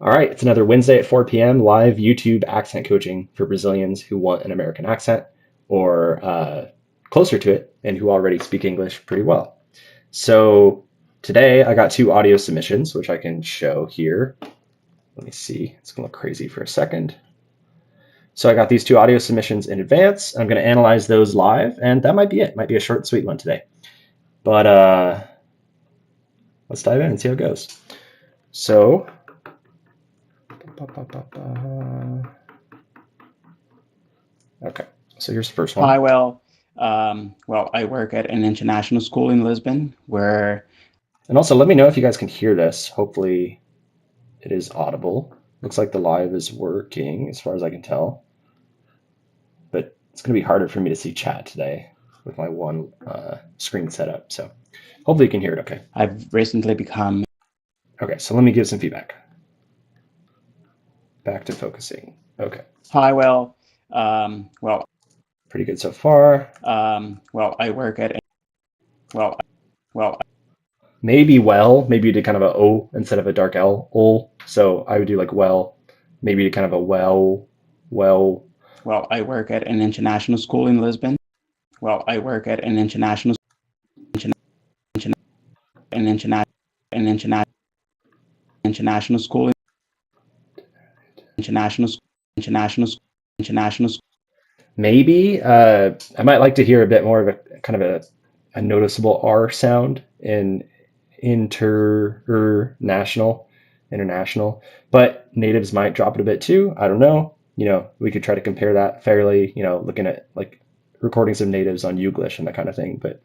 All right, it's another Wednesday at 4 p.m. live YouTube accent coaching for Brazilians who want an American accent or closer to it and who already speak English pretty well. So today I got two audio submissions, which I can show here. Let me see. It's going to look crazy for a second. So I got these two audio submissions in advance. I'm going to analyze those live, and that might be it. Might be a short and sweet one today. But let's dive in and see how it goes. So okay, so here's the first one. Hi, I work at an international school in Lisbon where. And also, let me know if you guys can hear this. Hopefully, it is audible. Looks like the live is working as far as I can tell. But it's going to be harder for me to see chat today with my one screen set up. So hopefully you can hear it okay. I've recently become. Okay, so let me give some feedback. Back to focusing. Okay. Hi, pretty good so far. I work at. Maybe maybe you did kind of a O instead of a dark L. Ol. So I would do like well, maybe you did kind of a well. I work at an international school in Lisbon. I work at an international international school. International. Maybe I might like to hear a bit more of a kind of a noticeable R sound in international, but natives might drop it a bit too. I don't know. We could try to compare that fairly, looking at like recordings of natives on Youglish and that kind of thing. But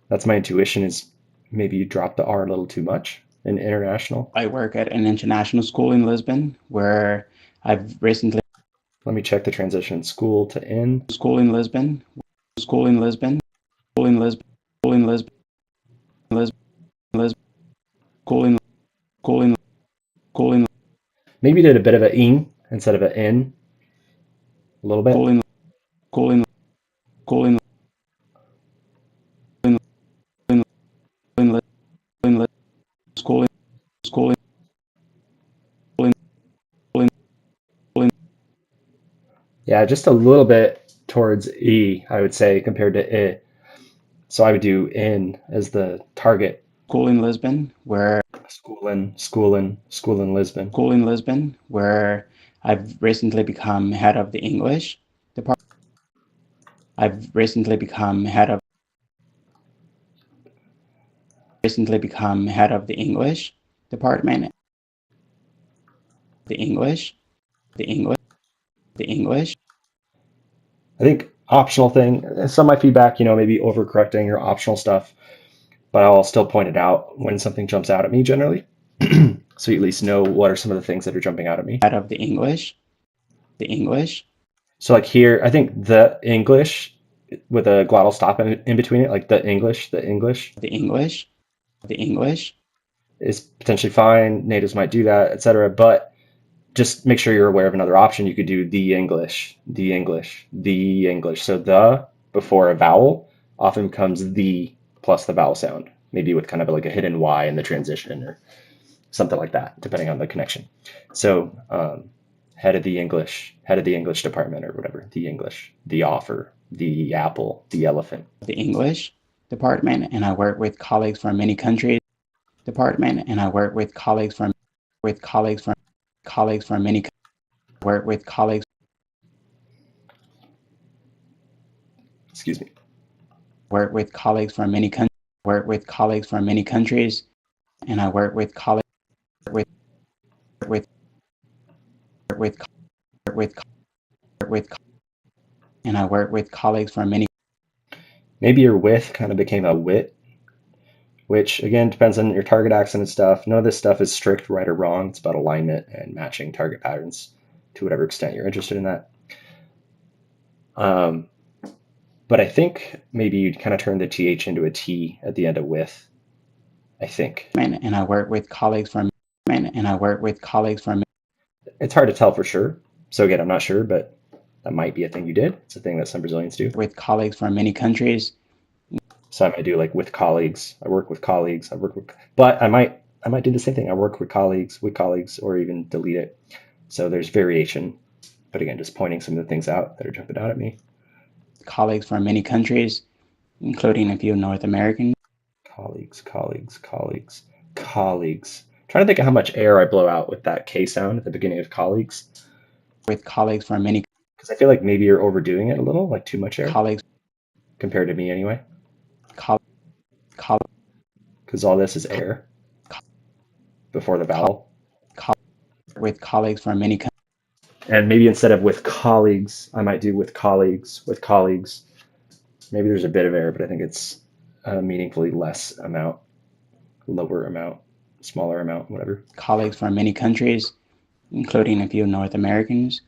that's my intuition is maybe you drop the R a little too much in international. I work at an international school in Lisbon where I've recently. Let me check the transition. School to in. School in Lisbon. Maybe did a bit of a ing instead of an in. A little bit. Yeah, just a little bit towards E, I would say, compared to I. So I would do in as the target. School in Lisbon where. School in Lisbon. School in Lisbon where I've recently become head of the English department. I've recently become head of the English department. The English. I think optional thing, some of my feedback, maybe overcorrecting or optional stuff, but I'll still point it out when something jumps out at me generally. So you at least know what are some of the things that are jumping out at me. Head of the English. So like here, I think the English with a glottal stop in between it, like the English is potentially fine. Natives might do that, etc. But just make sure you're aware of another option. You could do the English. So the before a vowel often becomes the plus the vowel sound, maybe with kind of like a hidden Y in the transition or something like that, depending on the connection. So head of the English department or whatever, the English, the offer, the apple, the elephant. The English department, and I work with colleagues from many countries. Department, and I work with colleagues from many work with colleagues. Excuse me. Work with colleagues from many countries. And I work with colleagues with and I work with colleagues from many. Maybe your with kind of became a wit, which again depends on your target accent and stuff. None of this stuff is strict right or wrong. It's about alignment and matching target patterns to whatever extent you're interested in that. But I think maybe you'd kind of turn the TH into a T at the end of with, I think. And I work with colleagues from. It's hard to tell for sure. So again, I'm not sure, but that might be a thing you did. It's a thing that some Brazilians do. With colleagues from many countries. So I might do like with colleagues. I work with colleagues. But I might I might do the same thing. I work with colleagues, or even delete it. So there's variation. But again, just pointing some of the things out that are jumping out at me. Colleagues from many countries, including a few North American. Colleagues. Trying to think of how much air I blow out with that K sound at the beginning of colleagues. With colleagues from many. Because I feel like maybe you're overdoing it a little, like too much air. Colleagues. Compared to me anyway. Because all this is air. Before the vowel. With colleagues from many countries. And maybe instead of with colleagues, I might do with colleagues. Maybe there's a bit of air, but I think it's a meaningfully less amount, lower amount, smaller amount, whatever. Colleagues from many countries, including a few North Americans.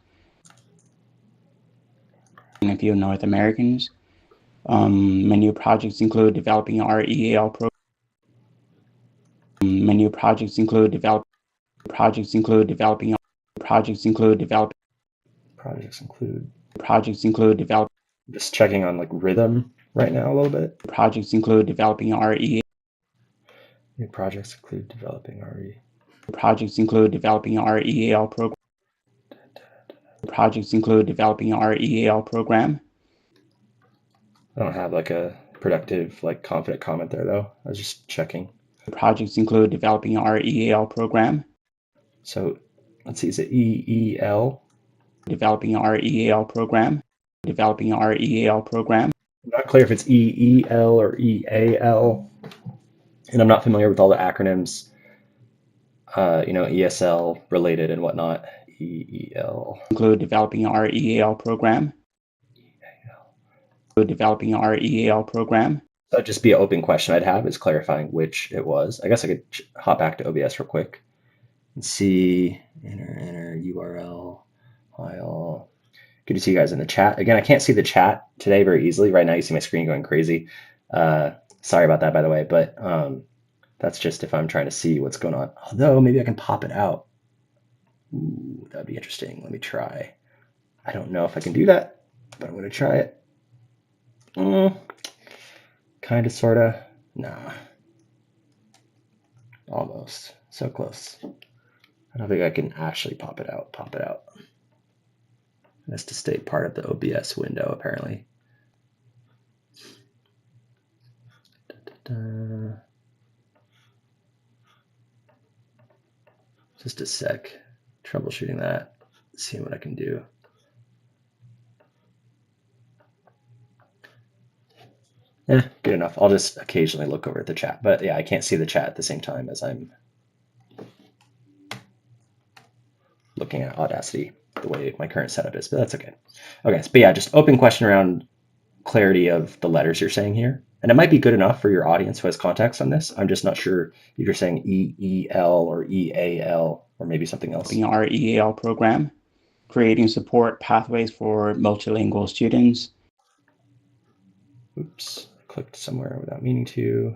Many projects include developing our EAL program. Many projects include developing. Just checking on like rhythm right now a little bit. Projects include developing RE. New projects include developing RE. Projects include developing our EAL program. Projects include developing our EAL program. I don't have like a productive, like confident comment there though. I was just checking. Projects include developing our EAL program. So let's see, is it EEL? Developing our EAL program. Developing our EAL program. I'm not clear if it's EEL or EAL. And I'm not familiar with all the acronyms, ESL related and whatnot. EEL. Include developing our EAL program. Developing our EAL program. So that'd just be an open question I'd have is clarifying which it was. I guess I could hop back to OBS real quick and see enter URL file. Good to see you guys in the chat. Again, I can't see the chat today very easily. Right now you see my screen going crazy. Sorry about that, by the way, but that's just if I'm trying to see what's going on. Although maybe I can pop it out. Ooh, that'd be interesting. Let me try. I don't know if I can do that, but I'm going to try it. Kind of, sort of. Nah. Almost. So close. I don't think I can actually pop it out. It has to stay part of the OBS window, apparently. Just a sec. Troubleshooting that. Seeing what I can do. Good enough. I'll just occasionally look over at the chat. But yeah, I can't see the chat at the same time as I'm looking at Audacity the way my current setup is, but that's okay. Okay, but yeah, just open question around clarity of the letters you're saying here. And it might be good enough for your audience who has context on this. I'm just not sure if you're saying EEL or EAL or maybe something else. Our EAL program, creating support pathways for multilingual students. Oops, clicked somewhere without meaning to.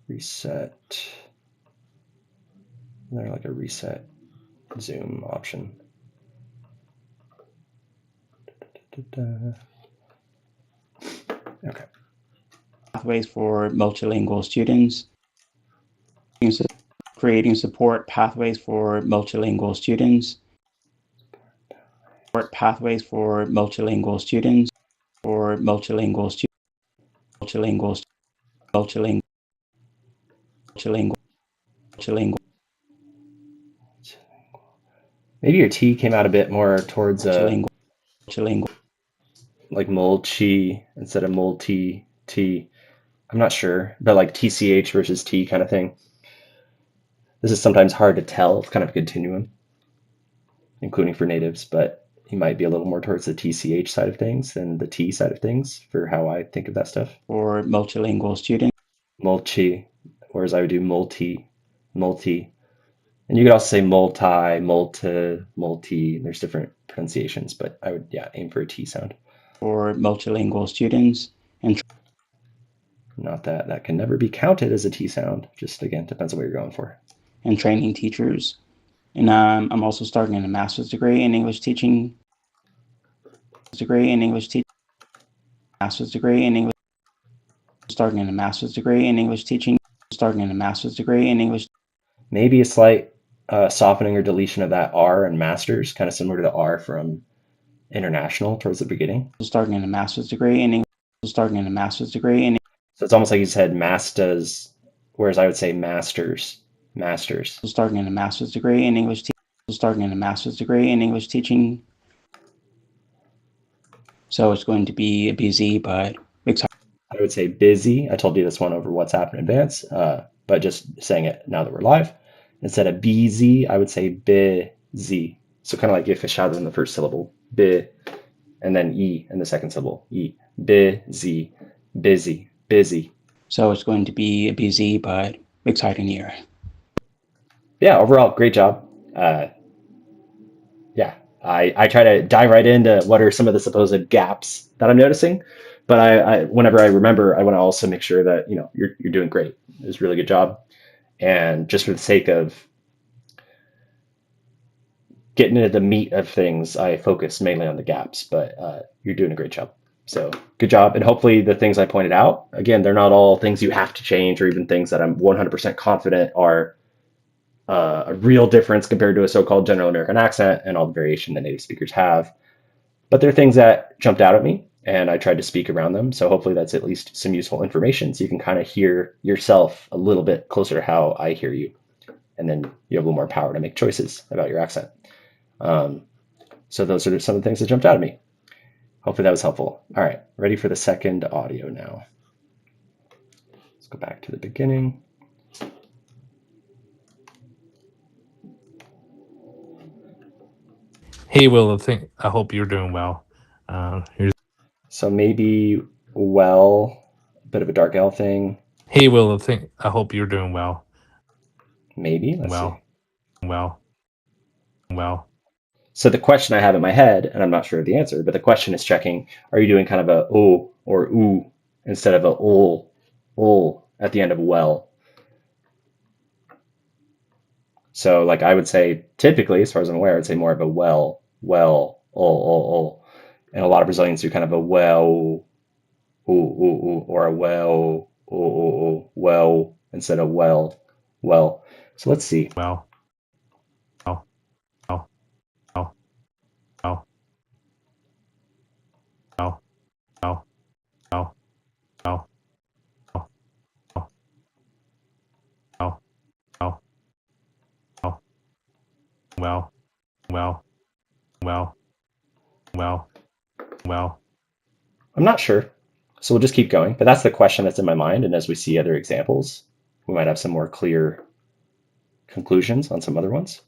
Reset. And there's like a reset Zoom option. Okay. Pathways for multilingual students. Creating support pathways for multilingual students. Support pathways for multilingual students. For multilingual students. Multilingual. Maybe your T came out a bit more towards multilingual. Like multi instead of multi T. I'm not sure, but like TCH versus T kind of thing. This is sometimes hard to tell. It's kind of a continuum, including for natives, but you might be a little more towards the TCH side of things than the T side of things for how I think of that stuff. For multilingual students. Multi, whereas I would do multi. And you could also say multi. There's different pronunciations, but I would, aim for a T sound. For multilingual students. And not that can never be counted as a T sound. Just, again, depends on what you're going for. And training teachers. And I'm also starting in a master's degree in English teaching. Starting in a master's degree in English teaching. Maybe a slight softening or deletion of that R in masters, kind of similar to the R from international towards the beginning. Starting in a master's degree in English. Starting in a master's degree in So it's almost like you said masters, whereas I would say masters. starting in a master's degree in English. Starting in a master's degree in English teaching. So it's going to be busy, but exciting. I would say busy. I told you this one over WhatsApp in advance, but just saying it now that we're live. Instead of busy, I would say busy. So kind of like if a shadow in the first syllable, bi, and then e in the second syllable, e, busy, busy, busy. So it's going to be a busy but exciting year. Yeah, overall, great job. Yeah, I try to dive right into what are some of the supposed gaps that I'm noticing, but I whenever I remember, I want to also make sure that you're doing great. It was a really good job, and just for the sake of getting into the meat of things, I focus mainly on the gaps, but you're doing a great job. So good job. And hopefully the things I pointed out, again, they're not all things you have to change or even things that I'm 100% confident are a real difference compared to a so-called general American accent and all the variation that native speakers have. But they're things that jumped out at me and I tried to speak around them. So hopefully that's at least some useful information so you can kind of hear yourself a little bit closer to how I hear you. And then you have a little more power to make choices about your accent. So those are some of the things that jumped out at me. Hopefully that was helpful. All right, ready for the second audio now. Let's go back to the beginning. Hey, Will, I hope you're doing well. So maybe well, a bit of a dark L thing. Hey, Will, I hope you're doing well. Maybe, let's see. Well. So the question I have in my head, and I'm not sure of the answer, but the question is checking, are you doing kind of a o or oo instead of a ol at the end of well? So like I would say typically, as far as I'm aware, I'd say more of a well, ol. And a lot of Brazilians do kind of a well, ooh, or a well, well, instead of well. So let's see. Well. I'm not sure. So we'll just keep going. But that's the question that's in my mind. And as we see other examples, we might have some more clear conclusions on some other ones.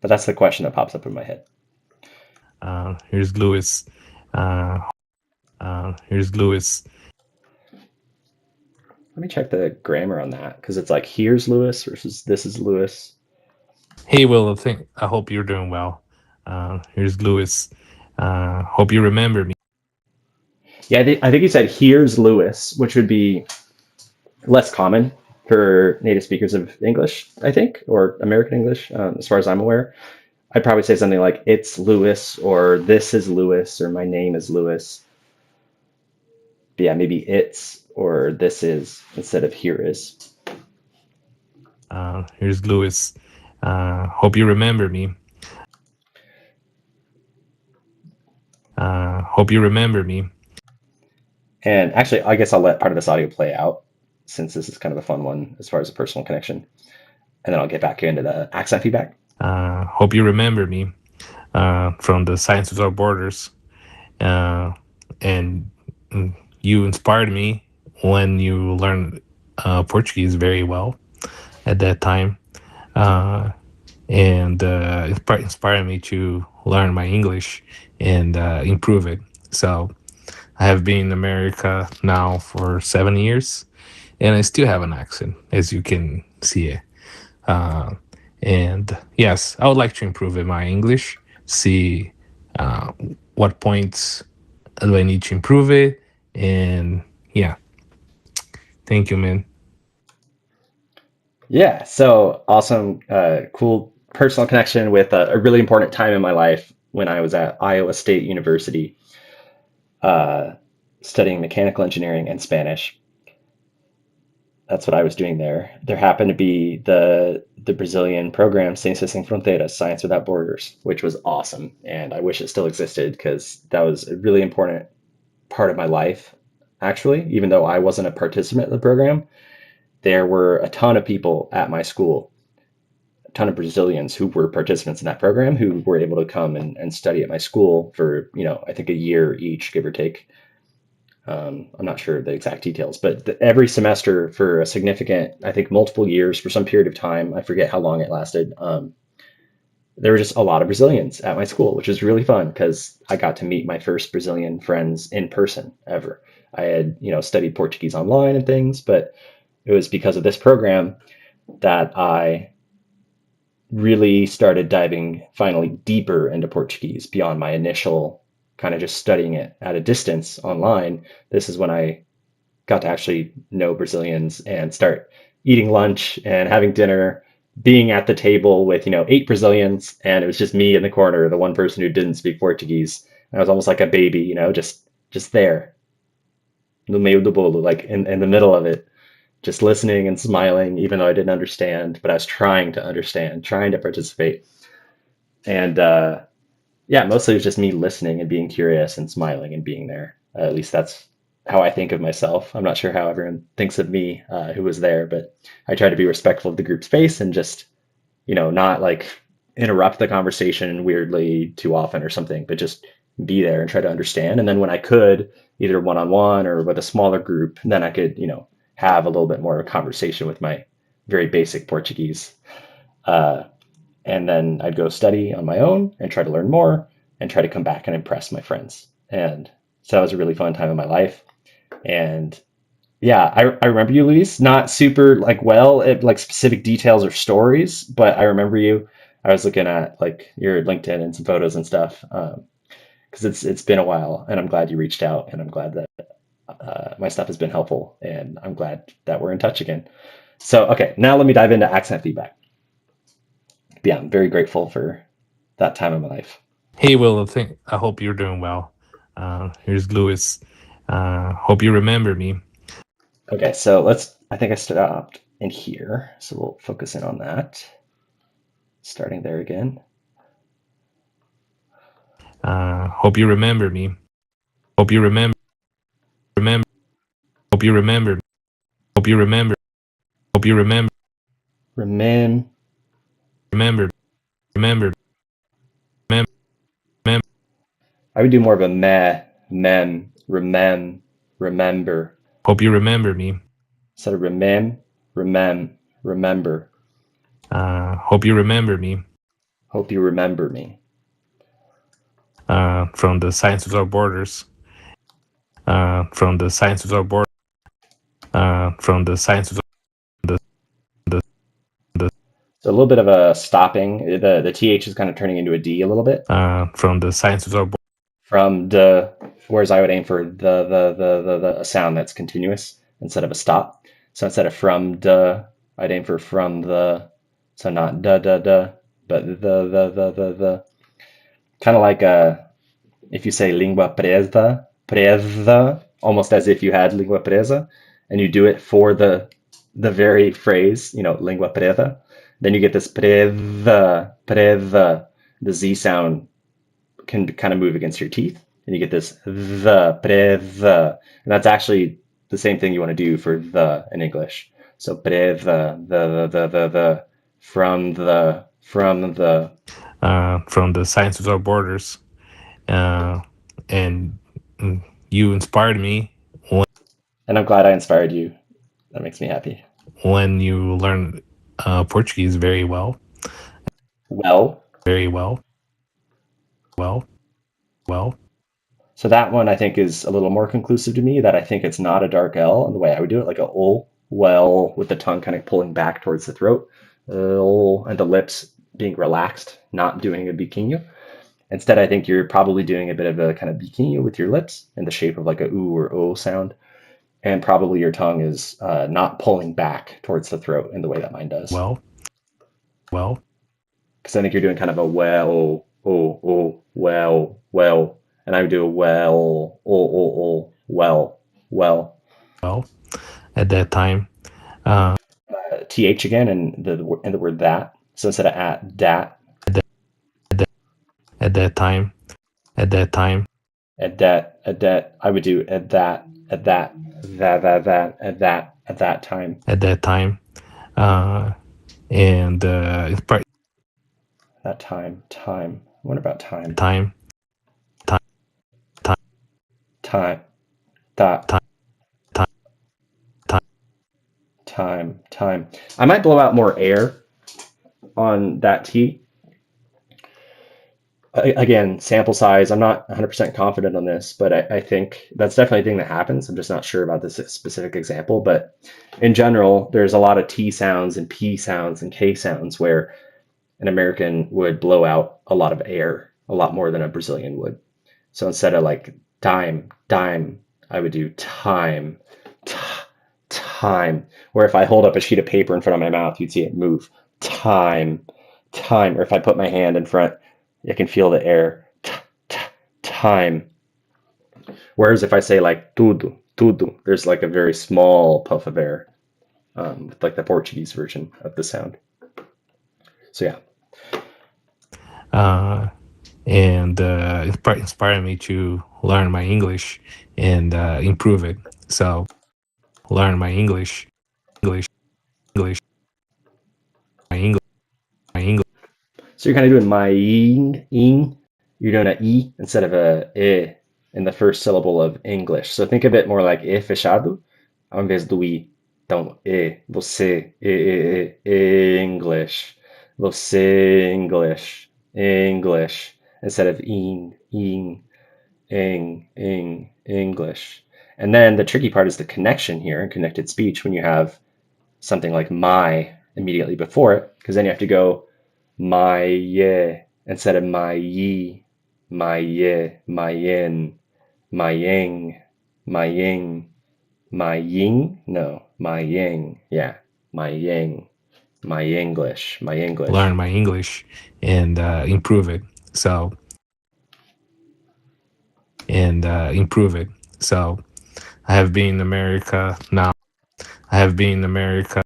But that's the question that pops up in my head. Here's Lewis. Here's Lewis. Let me check the grammar on that because it's like here's Lewis versus this is Lewis. Hey, Will, I hope you're doing well. Here's Lewis. Hope you remember me. Yeah, I think you said here's Lewis, which would be less common for native speakers of English, I think, or American English, as far as I'm aware. I'd probably say something like it's Lewis or this is Lewis or my name is Lewis. But yeah, maybe it's or this is instead of here is. Here's Lewis. Hope you remember me. Hope you remember me. And actually, I guess I'll let part of this audio play out since this is kind of a fun one as far as a personal connection. And then I'll get back into the accent feedback. Hope you remember me from the Science Without Borders. And you inspired me when you learned Portuguese very well at that time. And inspired me to learn my English and improve it. So I have been in America now for 7 years, and I still have an accent, as you can see it. And yes, I would like to improve in my English, see what points do I need to improve it, and yeah. Thank you, man. Yeah, so awesome, cool personal connection with a really important time in my life when I was at Iowa State University studying mechanical engineering and Spanish. That's what I was doing there. There happened to be the Brazilian program, Ciências Sem Fronteiras, Science Without Borders, which was awesome, and I wish it still existed because that was a really important part of my life. Actually, even though I wasn't a participant in the program, there were a ton of people at my school, a ton of Brazilians who were participants in that program who were able to come and study at my school for, I think a year each, give or take. I'm not sure the exact details, but every semester for a significant, I think multiple years for some period of time, I forget how long it lasted. There were just a lot of Brazilians at my school, which was really fun because I got to meet my first Brazilian friends in person ever. I had, studied Portuguese online and things, but it was because of this program that I really started diving finally deeper into Portuguese beyond my initial kind of just studying it at a distance online. This is when I got to actually know Brazilians and start eating lunch and having dinner, being at the table with, 8 Brazilians, and it was just me in the corner, the one person who didn't speak Portuguese. And I was almost like a baby, just there, no meio do bolo, like in the middle of it, just listening and smiling, even though I didn't understand, but I was trying to understand, trying to participate. And yeah, mostly it was just me listening and being curious and smiling and being there. At least that's how I think of myself. I'm not sure how everyone thinks of me who was there, but I try to be respectful of the group space and just, not like interrupt the conversation weirdly too often or something, but just be there and try to understand. And then when I could, either one on one or with a smaller group, then I could, have a little bit more conversation with my very basic Portuguese. Uh, and then I'd go study on my own and try to learn more and try to come back and impress my friends. And so that was a really fun time in my life. And yeah, I remember you, Luis, not super like well at like specific details or stories, but I remember you. I was looking at like your LinkedIn and some photos and stuff because it's been a while, and I'm glad you reached out, and I'm glad that my stuff has been helpful, and I'm glad that we're in touch again. So okay, now let me dive into accent feedback. Yeah, I'm very grateful for that time of my life. Hey, Will, I hope you're doing well. Here's Lewis. Hope you remember me. Okay, so I think I stopped in here, so we'll focus in on that. Starting there again. Hope you remember me. Hope you remember. Hope you remember. Hope you remember. Hope you remember. Remember. Remember. Remember. I would do more of a remember. Hope you remember me. Instead of remember. Hope you remember me. Hope you remember me. From the Science Without Borders. From the Science Without Borders. From the Science Without. So a little bit of a stopping. The th is kind of turning into a d a little bit. From the Science Without Borders. From the, whereas I would aim for the a sound that's continuous instead of a stop. So instead of from the, I'd aim for from the, so not but the. Kind of like if you say lingua presa, almost as if you had lingua presa, and you do it for the very phrase, lingua presa, then you get this presa. The Z sound can kind of move against your teeth, and you get this presa, and that's actually the same thing you want to do for the in English. So presa, the from the Science Without Borders, and you inspired me. And I'm glad I inspired you. That makes me happy. When you learn Portuguese very well. Very well. So that one I think is a little more conclusive to me, that I think it's not a dark L in the way I would do it, like a O, well, with the tongue kind of pulling back towards the throat, and the lips being relaxed, not doing a biquinho. Instead, I think you're probably doing a bit of a kind of biquinho with your lips in the shape of like a oo or o sound. And probably your tongue is not pulling back towards the throat in the way that mine does. Well. Because I think you're doing kind of a well, well. And I would do a well. Well, at that time, Uh, th again, and the word that. So instead of at, dat, at that time, at that time, at that, I would do at that, at that, at that time. at that time, and it's probably That time. What about time? time, time, time, Time. That. time, time, Time. I might blow out more air on that T. Again, sample size. I'm not 100% confident on this, but I think that's definitely a thing that happens. I'm just not sure about this specific example. But in general, there's a lot of T sounds and P sounds and K sounds where an American would blow out a lot of air, a lot more than a Brazilian would. So instead of like dime, I would do time, time. Where if I hold up a sheet of paper in front of my mouth, you'd see it move. Time. Or if I put my hand in front, you can feel the air. Time. Whereas if I say like tudo, there's like a very small puff of air, with like the Portuguese version of the sound. So yeah. and it probably inspired me to learn my English and improve it. So learn my English, English, my English. So you're kind of doing my ing. You're doing an e instead of a e in the first syllable of English. So think of it more like e fechado, ao invés do i. Então, você, English, você, English, instead of ing, English. And then the tricky part is the connection here in connected speech when you have something like my immediately before it, because then you have to go my instead of my ye, my yin, my yang, my ying, my ying, no, my yang, yeah, my yang, my English. Learn my English and improve it. So improve it. So I have been in America now. I have been in America.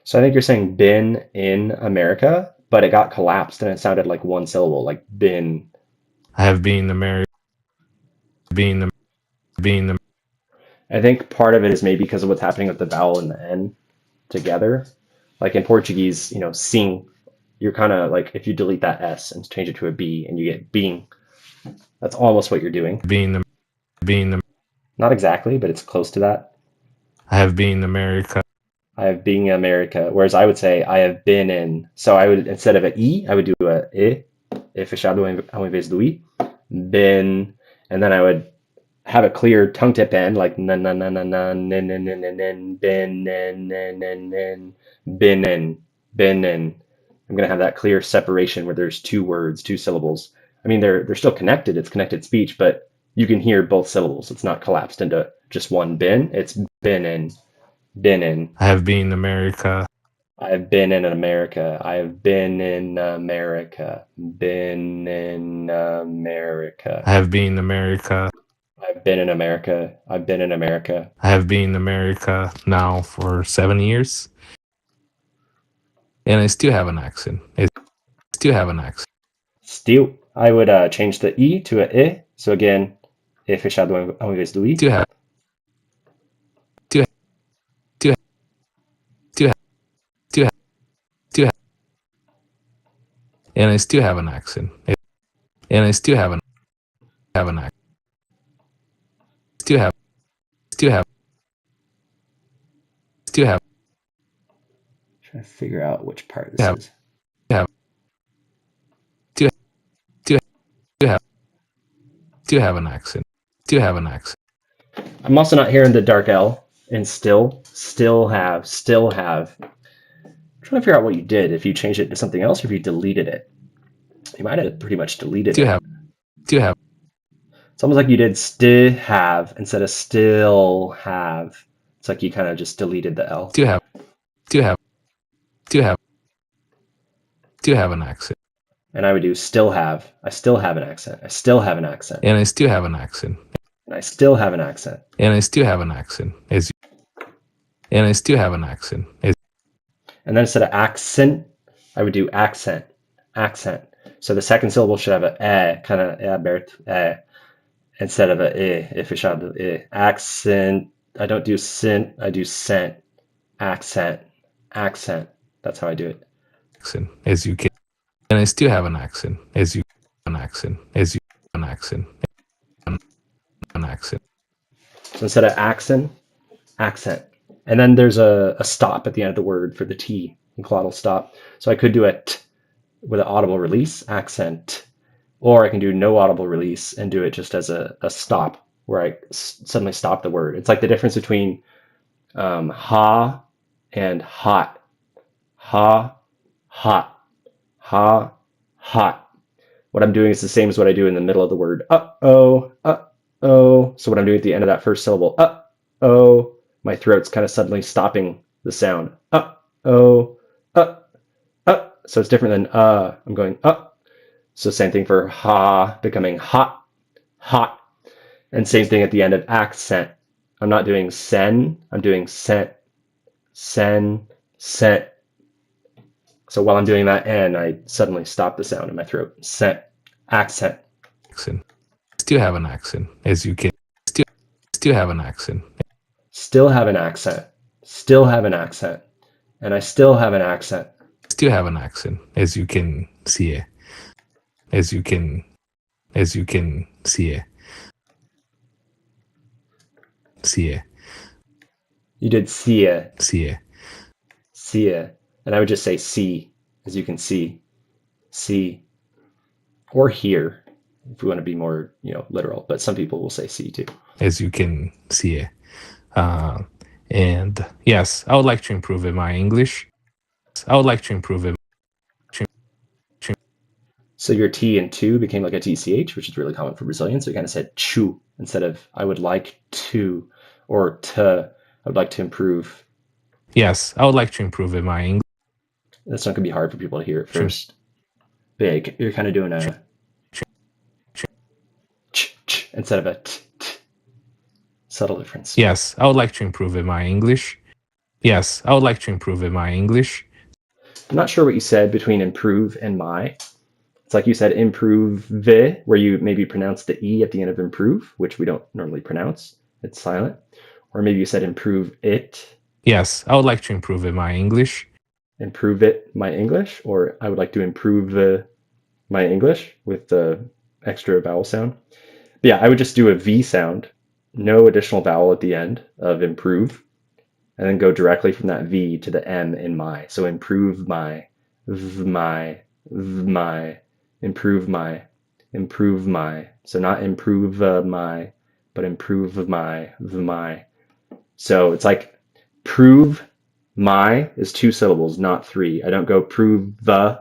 So I think you're saying been in America, but it got collapsed and it sounded like one syllable, like been. I have been in America. Being I think part of it is maybe because of what's happening with the vowel and the N together. Like in Portuguese, sing, you're kind of like, if you delete that S and change it to a B and you get being, that's almost what you're doing. being Not exactly, but it's close to that. I have been in America. I have been in America, whereas I would say I have been in. So I would, instead of an E, I would do a E fechado ao invés do I. Been, and then I would have a clear tongue tip end, like na na na na na, nin nin nin nin nin, been in, been in. I'm gonna have that clear separation where there's two words, two syllables. I mean, they're still connected. It's connected speech, but you can hear both syllables. It's not collapsed into just one been. It's been in. I have been in America. I have been in America. I have been in America. Been in America. I have been in America. I've been in America. I've been in America. I have been in America now for 7 years. And I still have an accent. Still, I would change the E to a I. So again, E fechado ao invés do I. And I still have an accent. Trying to figure out which part this is. Do have an accent. I'm also not hearing the dark L in still have. I'm trying to figure out what you did, if you changed it to something else or if you deleted it. You might have pretty much deleted it. Do have. It's almost like you did still have instead of still have. It's like you kind of just deleted the L. Do have an accent. And I would do still have. I still have an accent. I still have an accent. And I still have an accent. And I still have an accent. And I still have an accent. and I still have an accent. And then instead of accent, I would do accent, accent. So the second syllable should have a kind of Bert, instead of a if we should have a accent. I don't do sin, I do scent, accent, accent. That's how I do it. Accent, as you can, and I still have an accent, as you an accent, as you an accent, an accent. So instead of accent, accent. And then there's a stop at the end of the word for the T, glottal stop. So I could do a T with an audible release, accent, or I can do no audible release and do it just as a stop where I suddenly stop the word. It's like the difference between ha and hot. Ha, hot. Ha, hot. What I'm doing is the same as what I do in the middle of the word. Uh-oh, uh-oh. So what I'm doing at the end of that first syllable, uh-oh, my throat's kind of suddenly stopping the sound. Uh-oh, so it's different than I'm going So same thing for ha becoming hot, hot. And same thing at the end of accent. I'm not doing sen, I'm doing scent, sen, scent. So while I'm doing that N, I suddenly stop the sound in my throat. Scent, accent. Accent. Still have an accent, as you can. Still have an accent. Still have an accent. Still have an accent. And I still have an accent. Still have an accent, as you can see it. As you can see it. See it. You did see it. See it. See it. And I would just say see, as you can see. See. Or hear, if we want to be more, literal. But some people will say see too. As you can see it. And yes, I would like to improve in my English. I would like to improve it. So your T and two became like a TCH, which is really common for Brazilian. So you kind of said chu instead of I would like to, or to, I would like to improve. Yes, I would like to improve in my English. That's not going to be hard for people to hear at first. Big. You're kind of doing a ch instead of a t. Subtle difference. Yes, I would like to improve in my English. Yes, I would like to improve in my English. I'm not sure what you said between improve and my. It's like you said improve, where you maybe pronounce the E at the end of improve, which we don't normally pronounce. It's silent. Or maybe you said improve it. Yes, I would like to improve in my English. Improve it, my English. Or I would like to improve my English with the extra vowel sound. But yeah, I would just do a V sound. No additional vowel at the end of improve. And then go directly from that V to the M in my. So improve my, my, improve my. So not improve my, but improve my. So it's like prove my is 2 syllables, not 3. I don't go prove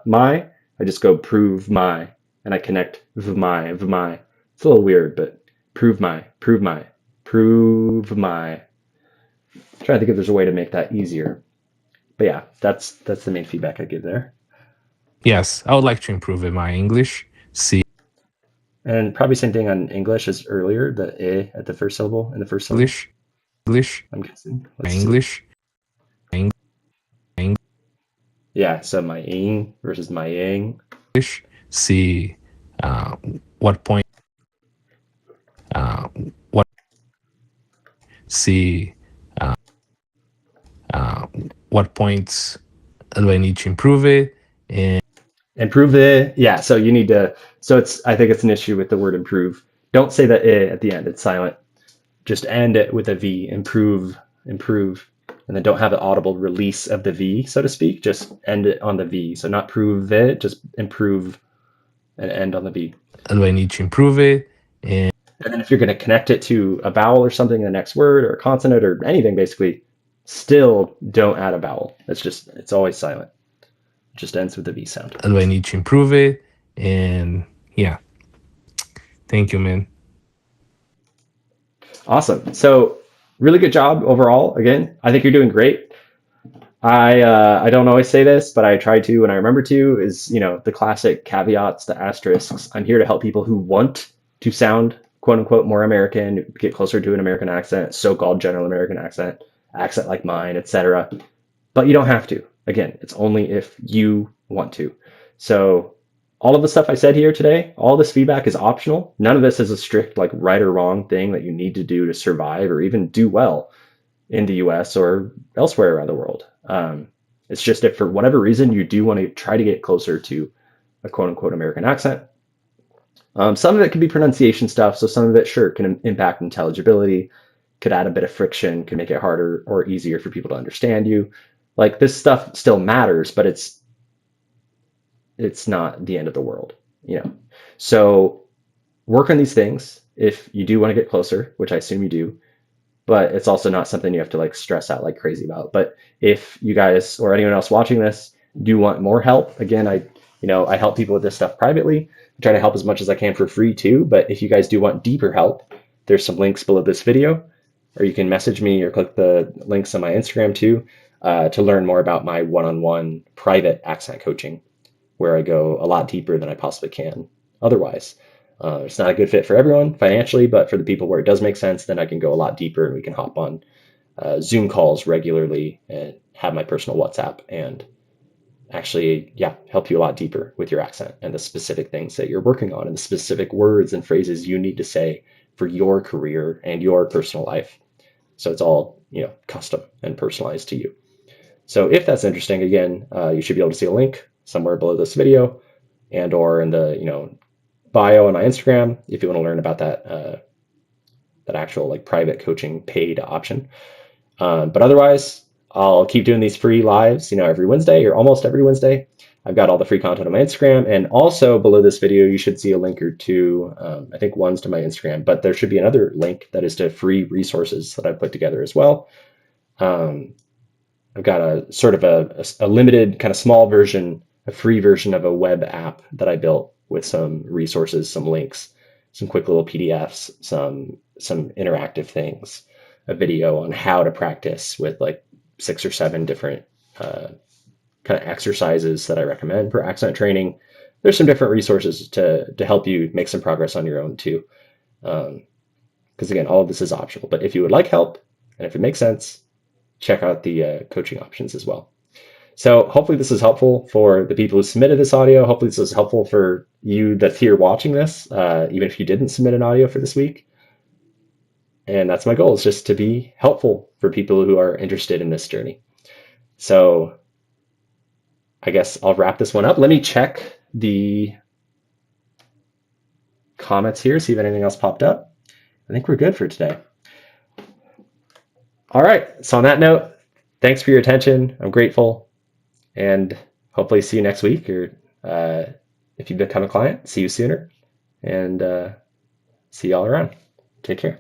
my, I just go prove my, and I connect my. It's a little weird, but prove my. I'm trying to think if there's a way to make that easier. But yeah, that's the main feedback I give there. Yes, I would like to improve in my English. See. And probably same thing on English as earlier, the E at the first syllable in the first syllable. English. I'm guessing. English. Yeah, so my ing versus my ing. English. See what point. What. See what points do I need to improve it? And improve it. Yeah, so you need to. So I think it's an issue with the word improve. Don't say the I at the end. It's silent. Just end it with a V. Improve, and then don't have the audible release of the V, so to speak. Just end it on the V. So not prove it, just improve and end on the V. Do I need to improve it? And then if you're going to connect it to a vowel or something in the next word or a consonant or anything, basically, still don't add a vowel. It's always silent. It just ends with the V sound. Do I need to improve it? And yeah. Thank you, man. Awesome. So really good job overall. Again, I think you're doing great. I don't always say this, but I try to, and I remember to, is, the classic caveats, the asterisks. I'm here to help people who want to sound, quote unquote, more American, get closer to an American accent, so-called general American accent, accent like mine, etc. But you don't have to. Again, it's only if you want to. So all of the stuff I said here today, all this feedback is optional. None of this is a strict like right or wrong thing that you need to do to survive or even do well in the US or elsewhere around the world. It's just if for whatever reason you do want to try to get closer to a quote unquote American accent. Some of it could be pronunciation stuff. So some of it, sure, can impact intelligibility, could add a bit of friction, could make it harder or easier for people to understand you. Like this stuff still matters, but it's not the end of the world, you know? So work on these things if you do want to get closer, which I assume you do, but it's also not something you have to like stress out like crazy about. But if you guys or anyone else watching this do want more help, again, I help people with this stuff privately. I try to help as much as I can for free too. But if you guys do want deeper help, there's some links below this video, or you can message me or click the links on my Instagram too, to learn more about my one-on-one private accent coaching, where I go a lot deeper than I possibly can otherwise. It's not a good fit for everyone financially, but for the people where it does make sense, then I can go a lot deeper and we can hop on Zoom calls regularly and have my personal WhatsApp and actually, help you a lot deeper with your accent and the specific things that you're working on and the specific words and phrases you need to say for your career and your personal life. So it's all, custom and personalized to you. So if that's interesting, again, you should be able to see a link somewhere below this video and or in the, bio on my Instagram if you want to learn about that actual like private coaching paid option. But otherwise, I'll keep doing these free lives, every Wednesday or almost every Wednesday. I've got all the free content on my Instagram, and also below this video, you should see a link or two. I think one's to my Instagram, but there should be another link that is to free resources that I've put together as well. I've got a sort of a limited kind of small version, a free version of a web app that I built with some resources, some links, some quick little PDFs, some interactive things, a video on how to practice with like 6 or 7 different kind of exercises that I recommend for accent training. There's some different resources to help you make some progress on your own too. Because again, all of this is optional, but if you would like help and if it makes sense, check out the coaching options as well. So hopefully this is helpful for the people who submitted this audio. Hopefully this is helpful for you that's here watching this, even if you didn't submit an audio for this week. And that's my goal, is just to be helpful for people who are interested in this journey. So I guess I'll wrap this one up. Let me check the comments here, see if anything else popped up. I think we're good for today. All right. So on that note, thanks for your attention. I'm grateful. And hopefully see you next week, or if you become a client, see you sooner, and see you all around. Take care.